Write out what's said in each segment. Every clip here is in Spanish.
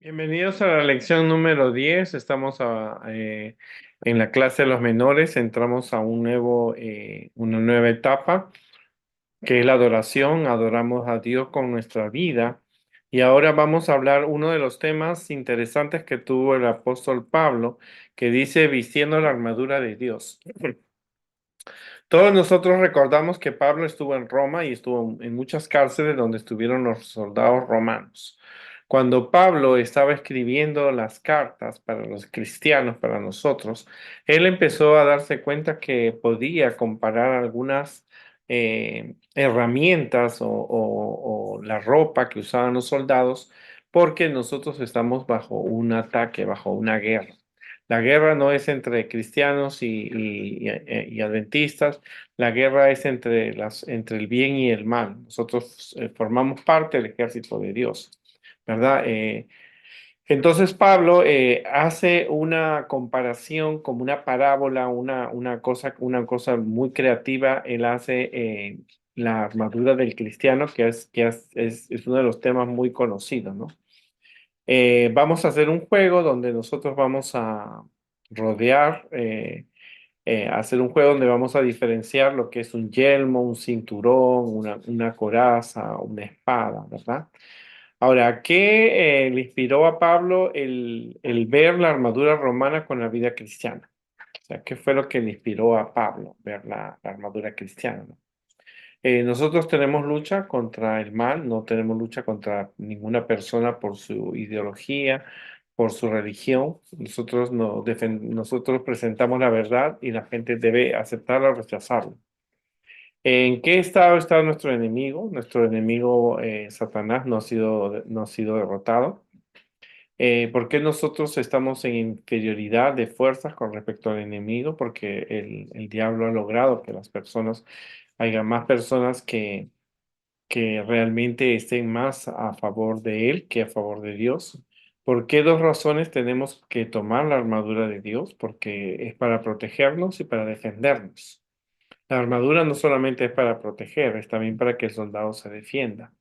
Bienvenidos a la lección número 10. Estamos en la clase de los menores. Entramos a una nueva etapa, que es la adoración. Adoramos a Dios con nuestra vida. Y ahora vamos a hablar uno de los temas interesantes que tuvo el apóstol Pablo, que dice vistiendo la armadura de Dios. Todos nosotros recordamos que Pablo estuvo en Roma y estuvo en muchas cárceles donde estuvieron los soldados romanos. Cuando Pablo estaba escribiendo las cartas para los cristianos, para nosotros, él empezó a darse cuenta que podía comparar algunas herramientas o la ropa que usaban los soldados, porque nosotros estamos bajo un ataque, bajo una guerra. La guerra no es entre cristianos y adventistas, la guerra es entre el bien y el mal. Nosotros formamos parte del ejército de Dios, ¿verdad? Entonces Pablo hace una comparación como una parábola, una cosa muy creativa. Él hace la armadura del cristiano, que es uno de los temas muy conocidos, ¿no? Vamos a hacer un juego donde nosotros vamos a rodear, hacer un juego donde vamos a diferenciar lo que es un yelmo, un cinturón, una coraza, una espada, ¿verdad? Ahora, ¿qué le inspiró a Pablo el ver la armadura romana con la vida cristiana? O sea, ¿qué fue lo que le inspiró a Pablo ver la armadura cristiana, ¿no? Nosotros tenemos lucha contra el mal, no tenemos lucha contra ninguna persona por su ideología, por su religión. Nosotros, nosotros presentamos la verdad y la gente debe aceptarla o rechazarla. ¿En qué estado está nuestro enemigo? Nuestro enemigo Satanás no ha sido derrotado. ¿Por qué nosotros estamos en inferioridad de fuerzas con respecto al enemigo? Porque el diablo ha logrado que haya más personas que realmente estén más a favor de él que a favor de Dios. ¿Por qué dos razones tenemos que tomar la armadura de Dios? Porque es para protegernos y para defendernos. La armadura no solamente es para proteger, es también para que el soldado se defienda.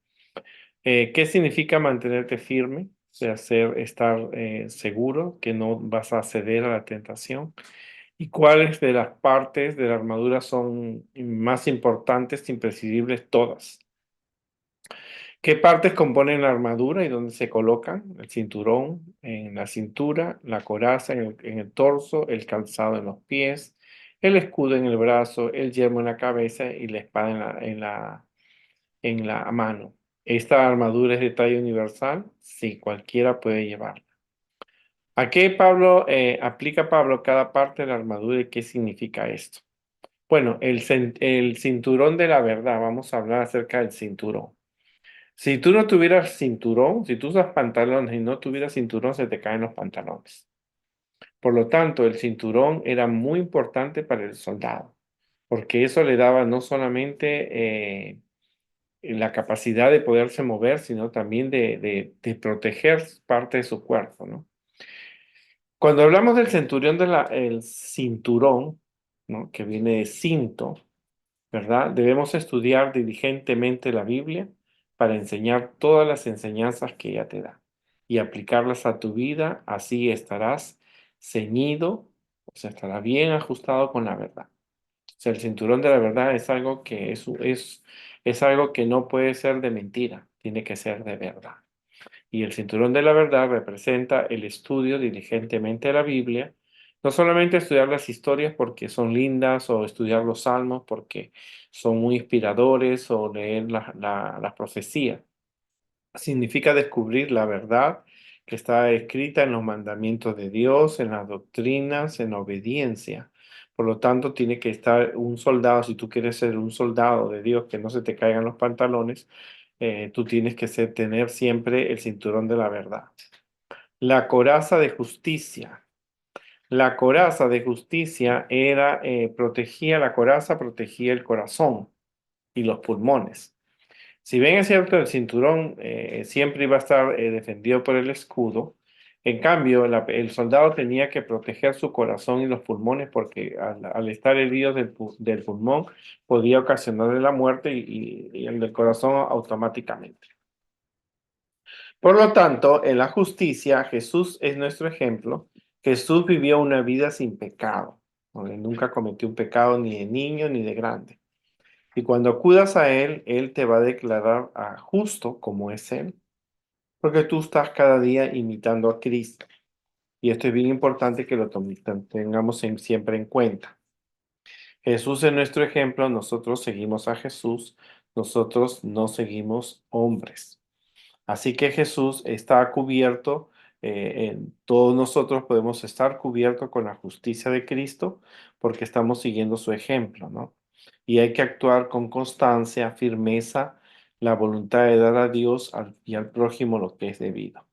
¿Qué significa mantenerte firme? O sea, estar seguro que no vas a ceder a la tentación. ¿Y cuáles de las partes de la armadura son más importantes, imprescindibles? Todas. ¿Qué partes componen la armadura y dónde se colocan? El cinturón en la cintura, la coraza en el torso, el calzado en los pies, el escudo en el brazo, el yelmo en la cabeza y la espada en la mano. ¿Esta armadura es de talla universal? Sí, cualquiera puede llevarla. ¿A qué aplica Pablo cada parte de la armadura y qué significa esto? Bueno, el cinturón de la verdad, vamos a hablar acerca del cinturón. Si tú no tuvieras cinturón, si tú usas pantalones y no tuvieras cinturón, se te caen los pantalones. Por lo tanto, el cinturón era muy importante para el soldado, porque eso le daba no solamente la capacidad de poderse mover, sino también de proteger parte de su cuerpo, ¿no? Cuando hablamos del el cinturón, ¿no? Que viene de cinto, ¿verdad? Debemos estudiar diligentemente la Biblia para enseñar todas las enseñanzas que ella te da y aplicarlas a tu vida, así estarás ceñido, o sea, estará bien ajustado con la verdad. O sea, el cinturón de la verdad es algo que es algo que no puede ser de mentira, tiene que ser de verdad. Y el cinturón de la verdad representa el estudio diligentemente de la Biblia, no solamente estudiar las historias porque son lindas o estudiar los salmos porque son muy inspiradores o leer las profecías. Significa descubrir la verdad que está escrita en los mandamientos de Dios, en las doctrinas, en obediencia. Por lo tanto, tiene que estar un soldado, si tú quieres ser un soldado de Dios, que no se te caigan los pantalones, tú tienes que tener siempre el cinturón de la verdad. La coraza de justicia. La coraza de justicia protegía la coraza, protegía el corazón y los pulmones. Si bien es cierto, el cinturón siempre iba a estar defendido por el escudo, en cambio, el soldado tenía que proteger su corazón y los pulmones porque al estar herido del pulmón podía ocasionarle la muerte y el del corazón automáticamente. Por lo tanto, en la justicia, Jesús es nuestro ejemplo. Jesús vivió una vida sin pecado. ¿No? Él nunca cometió un pecado ni de niño ni de grande. Y cuando acudas a Él, Él te va a declarar justo como es Él, porque tú estás cada día imitando a Cristo. Y esto es bien importante que lo tengamos siempre en cuenta. Jesús es nuestro ejemplo, nosotros seguimos a Jesús, nosotros no seguimos hombres. Así que Jesús está cubierto, todos nosotros podemos estar cubiertos con la justicia de Cristo porque estamos siguiendo su ejemplo, ¿no? Y hay que actuar con constancia, firmeza, la voluntad de dar a Dios y al prójimo lo que es debido. O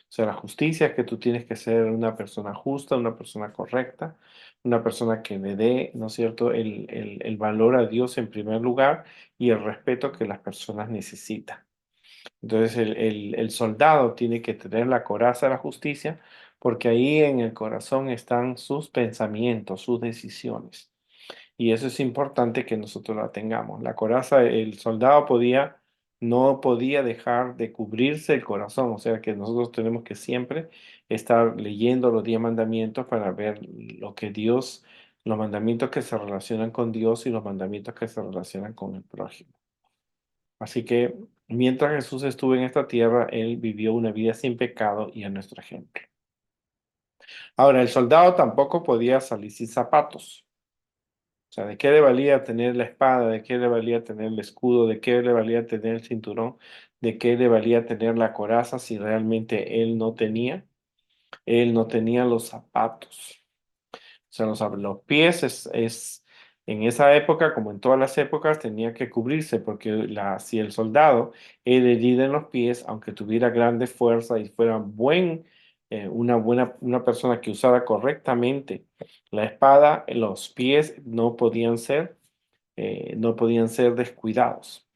sea, la justicia es que tú tienes que ser una persona justa, una persona correcta, una persona que le dé, ¿no es cierto?, el valor a Dios en primer lugar y el respeto que las personas necesitan. Entonces el soldado tiene que tener la coraza de la justicia porque ahí en el corazón están sus pensamientos, sus decisiones. Y eso es importante que nosotros la tengamos. La coraza, el soldado no podía dejar de cubrirse el corazón. O sea que nosotros tenemos que siempre estar leyendo los 10 mandamientos para ver lo que Dios, los mandamientos que se relacionan con Dios y los mandamientos que se relacionan con el prójimo. Así que mientras Jesús estuvo en esta tierra, Él vivió una vida sin pecado y es nuestro ejemplo. Ahora, el soldado tampoco podía salir sin zapatos. O sea, ¿de qué le valía tener la espada? ¿De qué le valía tener el escudo? ¿De qué le valía tener el cinturón? ¿De qué le valía tener la coraza si realmente él no tenía los zapatos? O sea, los pies en esa época, como en todas las épocas, tenía que cubrirse porque si el soldado era herido en los pies, aunque tuviera grande fuerza y fuera una persona que usara correctamente la espada, los pies no podían ser descuidados.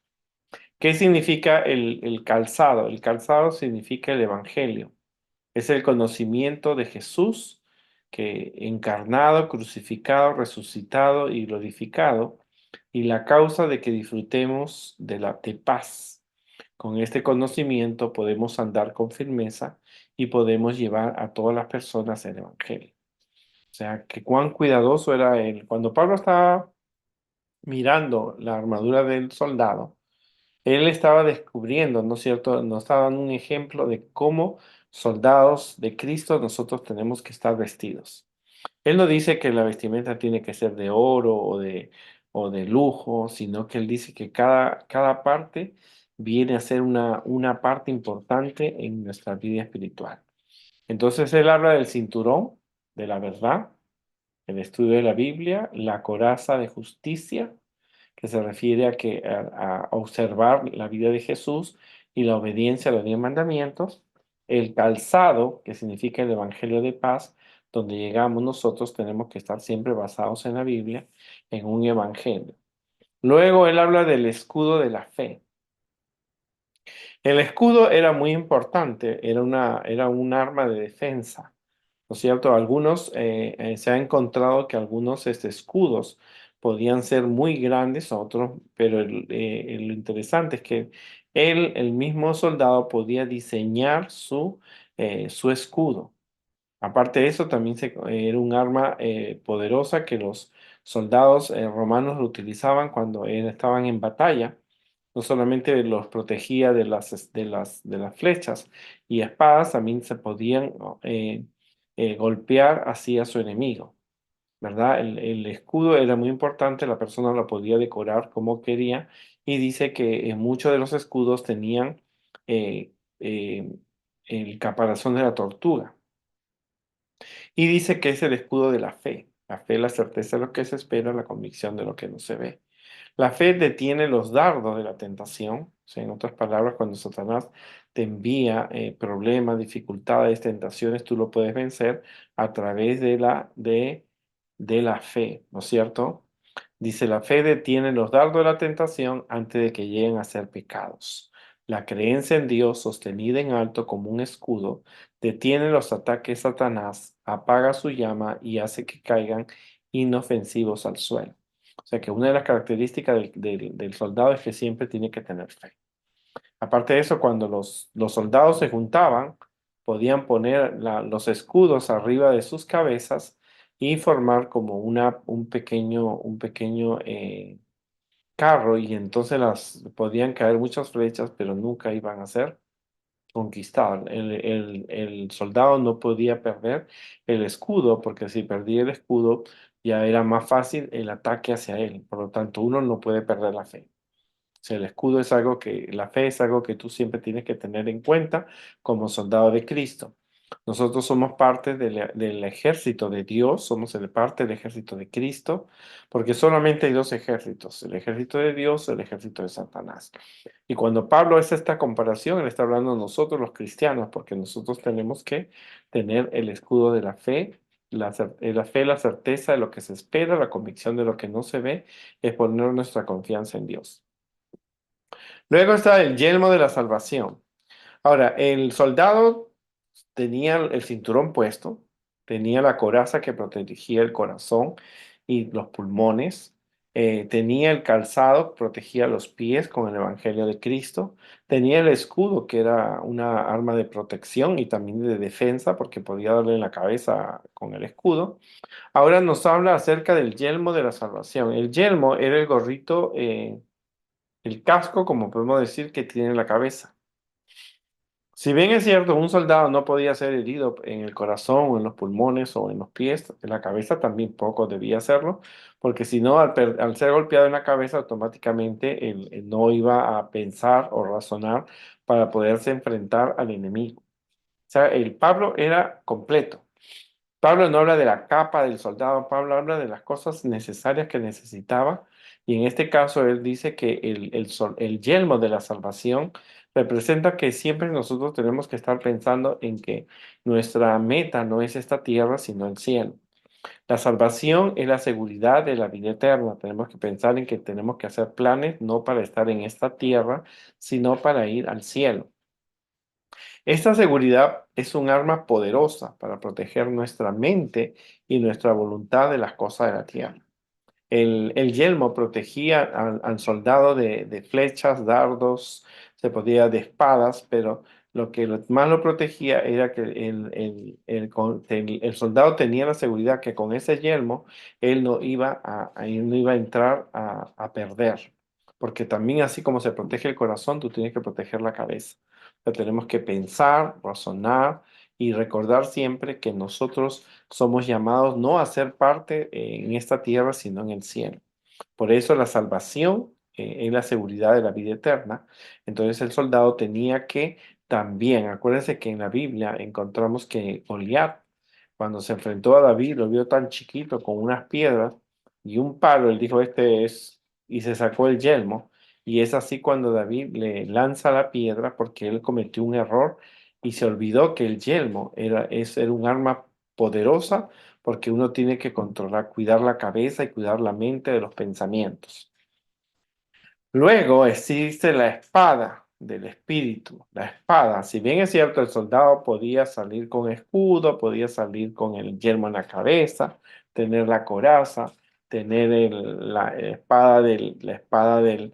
¿Qué significa el calzado? El calzado significa el evangelio. Es el conocimiento de Jesús que encarnado, crucificado, resucitado y glorificado, y la causa de que disfrutemos de paz. Con este conocimiento podemos andar con firmeza y podemos llevar a todas las personas el Evangelio. O sea, que cuán cuidadoso era él. Cuando Pablo estaba mirando la armadura del soldado, él estaba descubriendo, ¿no es cierto? Nos estaba dando un ejemplo de cómo soldados de Cristo nosotros tenemos que estar vestidos. Él no dice que la vestimenta tiene que ser de oro o de lujo, sino que él dice que cada parte viene a ser una parte importante en nuestra vida espiritual. Entonces él habla del cinturón, de la verdad, el estudio de la Biblia, la coraza de justicia, que se refiere a observar la vida de Jesús y la obediencia a los 10 mandamientos, el calzado, que significa el Evangelio de paz, donde llegamos nosotros tenemos que estar siempre basados en la Biblia, en un Evangelio. Luego él habla del escudo de la fe. El escudo era muy importante, era un arma de defensa. ¿No es cierto? Se ha encontrado que algunos escudos podían ser muy grandes, otros, pero lo interesante es que el mismo soldado podía diseñar su escudo. Aparte de eso, también era un arma poderosa que los soldados romanos lo utilizaban cuando estaban en batalla. No solamente los protegía de las flechas y espadas, también se podían golpear así a su enemigo, ¿verdad? El escudo era muy importante, la persona lo podía decorar como quería y dice que muchos de los escudos tenían eh, eh, el caparazón de la tortuga. Y dice que es el escudo de la fe. La fe, la certeza de lo que se espera, la convicción de lo que no se ve. La fe detiene los dardos de la tentación. O sea, en otras palabras, cuando Satanás te envía problemas, dificultades, tentaciones, tú lo puedes vencer a través de la fe, ¿no es cierto? Dice, la fe detiene los dardos de la tentación antes de que lleguen a ser pecados. La creencia en Dios, sostenida en alto como un escudo, detiene los ataques de Satanás, apaga su llama y hace que caigan inofensivos al suelo. O sea que una de las características del soldado es que siempre tiene que tener fe. Aparte de eso, cuando los soldados se juntaban, podían poner los escudos arriba de sus cabezas y formar como un pequeño carro, y entonces podían caer muchas flechas, pero nunca iban a ser conquistadas. El soldado no podía perder el escudo, porque si perdía el escudo ya era más fácil el ataque hacia él. Por lo tanto, uno no puede perder la fe. Sea, el escudo es algo la fe es algo que tú siempre tienes que tener en cuenta como soldado de Cristo. Nosotros somos parte del ejército de Dios, somos parte del ejército de Cristo, porque solamente hay dos ejércitos, el ejército de Dios, el ejército de Satanás. Y cuando Pablo hace esta comparación, él está hablando de nosotros los cristianos, porque nosotros tenemos que tener el escudo de la fe. La fe, la certeza de lo que se espera, la convicción de lo que no se ve, es poner nuestra confianza en Dios. Luego está el yelmo de la salvación. Ahora, el soldado tenía el cinturón puesto, tenía la coraza que protegía el corazón y los pulmones, tenía el calzado que protegía los pies con el Evangelio de Cristo, tenía el escudo que era una arma de protección y también de defensa porque podía darle en la cabeza con el escudo. Ahora nos habla acerca del yelmo de la salvación. El yelmo era el gorrito, el casco, como podemos decir, que tiene en la cabeza. Si bien es cierto, un soldado no podía ser herido en el corazón o en los pulmones o en los pies, en la cabeza también poco debía hacerlo, porque si no, al ser golpeado en la cabeza, automáticamente él no iba a pensar o razonar para poderse enfrentar al enemigo. O sea, el Pablo era completo. Pablo no habla de la capa del soldado, Pablo habla de las cosas necesarias que necesitaba, y en este caso él dice que el yelmo de la salvación representa que siempre nosotros tenemos que estar pensando en que nuestra meta no es esta tierra, sino el cielo. La salvación es la seguridad de la vida eterna. Tenemos que pensar en que tenemos que hacer planes no para estar en esta tierra, sino para ir al cielo. Esta seguridad es un arma poderosa para proteger nuestra mente y nuestra voluntad de las cosas de la tierra. El yelmo protegía al soldado de flechas, dardos, se podía de espadas, pero lo que más lo protegía era que el soldado tenía la seguridad que con ese yelmo él él no iba a entrar a perder. Porque también así como se protege el corazón, tú tienes que proteger la cabeza. O sea, tenemos que pensar, razonar y recordar siempre que nosotros somos llamados no a ser parte en esta tierra, sino en el cielo. Por eso la salvación es la seguridad de la vida eterna. Entonces el soldado tenía que también, acuérdense que en la Biblia encontramos que Goliat, cuando se enfrentó a David, lo vio tan chiquito con unas piedras y un palo, él dijo, este es, y se sacó el yelmo. Y es así cuando David le lanza la piedra porque él cometió un error y se olvidó que el yelmo era un arma poderosa porque uno tiene que controlar, cuidar la cabeza y cuidar la mente de los pensamientos. Luego existe la espada del espíritu. La espada, si bien es cierto, el soldado podía salir con escudo, podía salir con el yelmo en la cabeza, tener la coraza, tener la espada del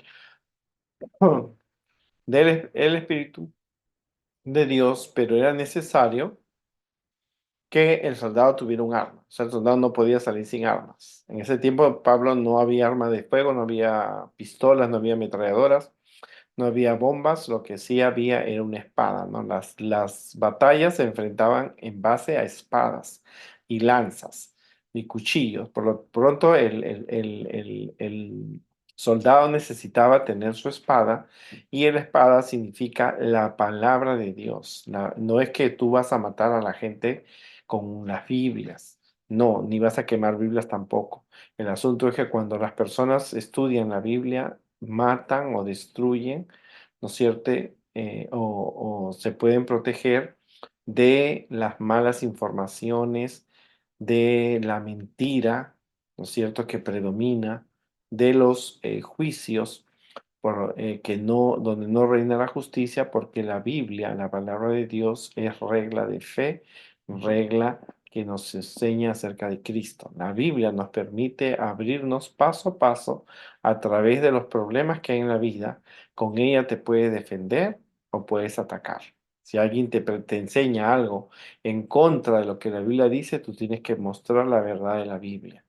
espíritu de Dios, pero era necesario que el soldado tuviera un arma. O sea, el soldado no podía salir sin armas. En ese tiempo, Pablo, no había arma de fuego, no había pistolas, no había ametralladoras, no había bombas, lo que sí había era una espada, ¿no? Las batallas se enfrentaban en base a espadas y lanzas y cuchillos. Por lo pronto, el soldado necesitaba tener su espada, y la espada significa la palabra de Dios. No es que tú vas a matar a la gente con las Biblias, no, ni vas a quemar Biblias tampoco. El asunto es que cuando las personas estudian la Biblia, matan o destruyen, ¿no es cierto? O se pueden proteger de las malas informaciones, de la mentira, ¿no es cierto?, que predomina, de los juicios donde no reina la justicia, porque la Biblia, la palabra de Dios, es regla de fe, regla que nos enseña acerca de Cristo. La Biblia nos permite abrirnos paso a paso a través de los problemas que hay en la vida. Con ella te puedes defender o puedes atacar. Si alguien te enseña algo en contra de lo que la Biblia dice, tú tienes que mostrar la verdad de la Biblia.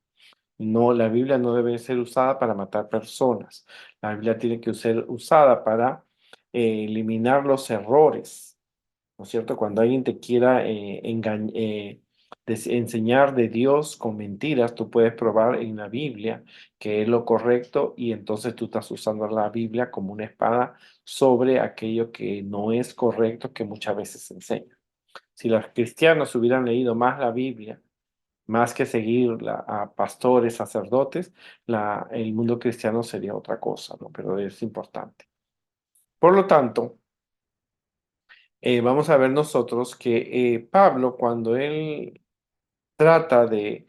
No, la Biblia no debe ser usada para matar personas. La Biblia tiene que ser usada para eliminar los errores, ¿no es cierto? Cuando alguien te quiera enseñar de Dios con mentiras, tú puedes probar en la Biblia que es lo correcto y entonces tú estás usando la Biblia como una espada sobre aquello que no es correcto que muchas veces se enseña. Si los cristianos hubieran leído más la Biblia, más que seguir a pastores, sacerdotes, el mundo cristiano sería otra cosa, ¿no? Pero es importante. Por lo tanto, vamos a ver nosotros que Pablo, cuando él trata de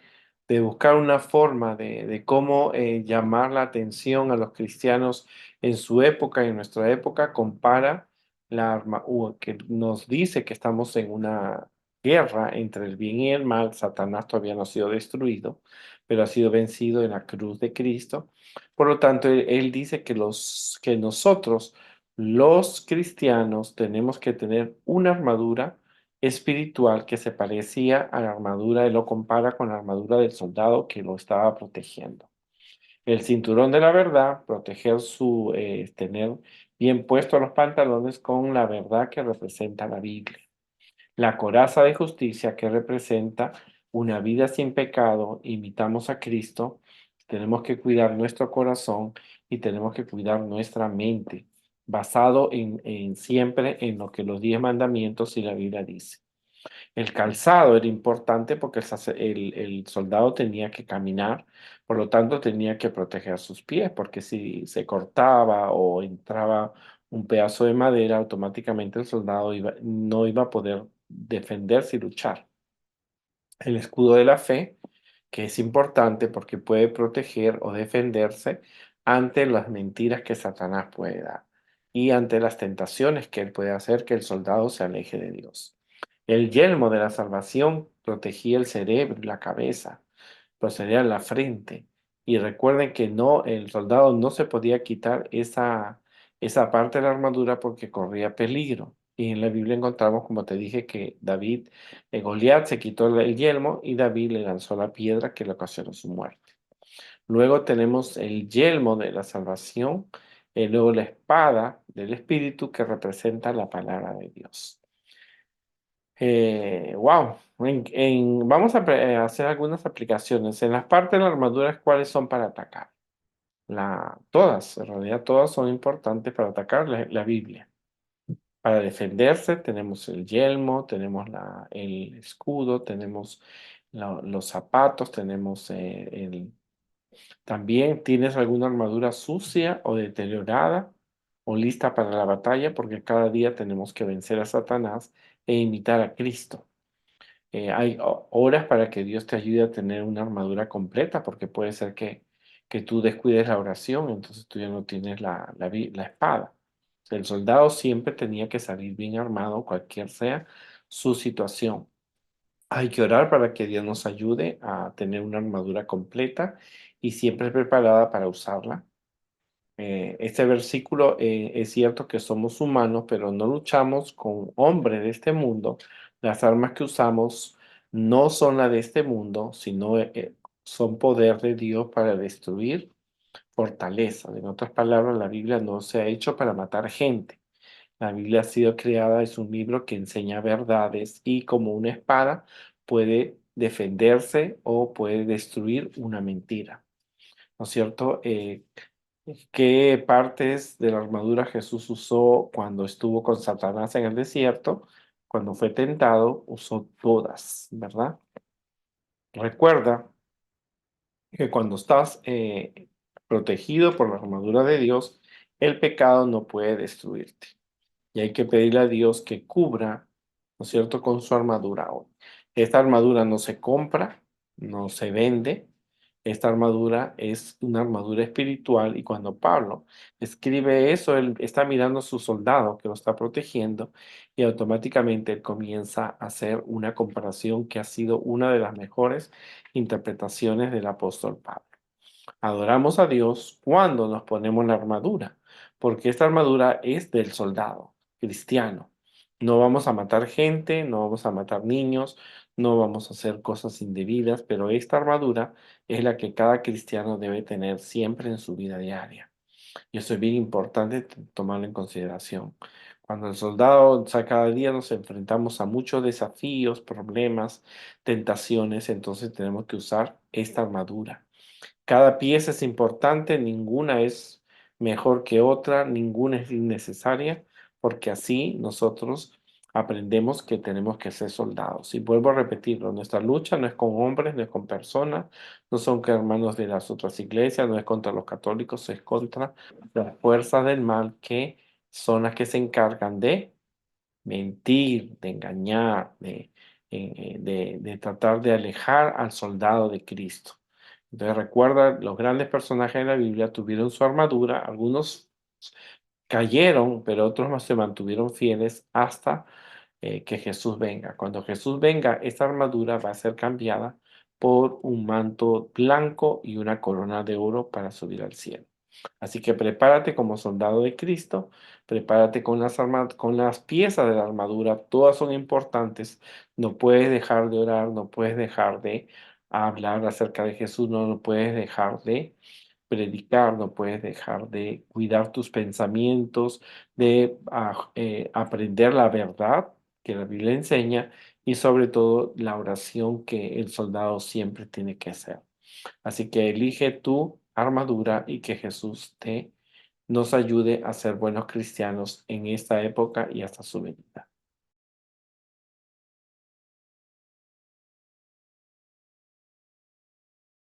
buscar una forma de cómo llamar la atención a los cristianos en su época y en nuestra época, compara que nos dice que estamos en una guerra entre el bien y el mal. Satanás todavía no ha sido destruido, pero ha sido vencido en la cruz de Cristo. Por lo tanto, él dice que nosotros, los cristianos, tenemos que tener una armadura espiritual que se parecía a la armadura, él lo compara con la armadura del soldado que lo estaba protegiendo. El cinturón de la verdad, proteger tener bien puestos los pantalones con la verdad que representa la Biblia. La coraza de justicia que representa una vida sin pecado, imitamos a Cristo, tenemos que cuidar nuestro corazón y tenemos que cuidar nuestra mente, basado en siempre en lo que los 10 mandamientos y la Biblia dice. El calzado era importante porque el soldado tenía que caminar, por lo tanto tenía que proteger sus pies, porque si se cortaba o entraba un pedazo de madera, automáticamente el soldado no iba a poder defenderse y luchar. El escudo de la fe, que es importante porque puede proteger o defenderse ante las mentiras que Satanás puede dar y ante las tentaciones que él puede hacer que el soldado se aleje de Dios. El yelmo de la salvación protegía el cerebro y la cabeza, procedía en la frente. Y recuerden que no, el soldado no se podía quitar esa parte de la armadura porque corría peligro. Y en la Biblia encontramos, como te dije, que Goliat se quitó el yelmo y David le lanzó la piedra que le ocasionó su muerte. Luego tenemos el yelmo de la salvación, y luego la espada del Espíritu que representa la palabra de Dios. Wow, vamos a hacer algunas aplicaciones. En las partes de la armadura, ¿cuáles son para atacar? Todas, en realidad todas son importantes para atacar la Biblia. Para defenderse tenemos el yelmo, tenemos el escudo, tenemos los zapatos, tenemos también tienes alguna armadura sucia o deteriorada o lista para la batalla, porque cada día tenemos que vencer a Satanás e imitar a Cristo. Hay horas para que Dios te ayude a tener una armadura completa, porque puede ser que tú descuides la oración, entonces tú ya no tienes la espada. O sea, el soldado siempre tenía que salir bien armado, cualquier sea su situación. Hay que orar para que Dios nos ayude a tener una armadura completa y siempre preparada para usarla. Este versículo es cierto que somos humanos, pero no luchamos con hombres de este mundo. Las armas que usamos no son las de este mundo, sino son poder de Dios para destruir fortaleza. En otras palabras, la Biblia no se ha hecho para matar gente. La Biblia ha sido creada, es un libro que enseña verdades y como una espada puede defenderse o puede destruir una mentira. ¿No es cierto? ¿Qué partes de la armadura Jesús usó cuando estuvo con Satanás en el desierto? Cuando fue tentado, usó todas, ¿verdad? Recuerda que cuando estás protegido por la armadura de Dios, el pecado no puede destruirte. Y hay que pedirle a Dios que cubra, ¿no es cierto?, con su armadura hoy. Esta armadura no se compra, no se vende, Esta armadura es una armadura espiritual y cuando Pablo escribe eso, él está mirando a su soldado que lo está protegiendo y automáticamente él comienza a hacer una comparación que ha sido una de las mejores interpretaciones del apóstol Pablo. Adoramos a Dios cuando nos ponemos la armadura, porque esta armadura es del soldado cristiano. No vamos a matar gente, no vamos a matar niños, no vamos a hacer cosas indebidas, pero esta armadura es la que cada cristiano debe tener siempre en su vida diaria. Y eso es bien importante tomarlo en consideración. Cuando el soldado, o sea, cada día nos enfrentamos a muchos desafíos, problemas, tentaciones, entonces tenemos que usar esta armadura. Cada pieza es importante, ninguna es mejor que otra, ninguna es innecesaria, porque así nosotros aprendemos que tenemos que ser soldados. Y vuelvo a repetirlo, nuestra lucha no es con hombres, no es con personas, no son con hermanos de las otras iglesias, no es contra los católicos, es contra las fuerzas del mal que son las que se encargan de mentir, de engañar, de tratar de alejar al soldado de Cristo. Entonces recuerda, los grandes personajes de la Biblia tuvieron su armadura, algunos cayeron, pero otros más se mantuvieron fieles hasta que Jesús venga. Cuando Jesús venga, esta armadura va a ser cambiada por un manto blanco y una corona de oro para subir al cielo. Así que prepárate como soldado de Cristo, prepárate con con las piezas de la armadura, todas son importantes. No puedes dejar de orar, no puedes dejar de hablar acerca de Jesús, no puedes dejar de predicar, no puedes dejar de cuidar tus pensamientos, de aprender la verdad que la Biblia enseña y sobre todo la oración que el soldado siempre tiene que hacer. Así que elige tu armadura y que Jesús nos ayude a ser buenos cristianos en esta época y hasta su venida.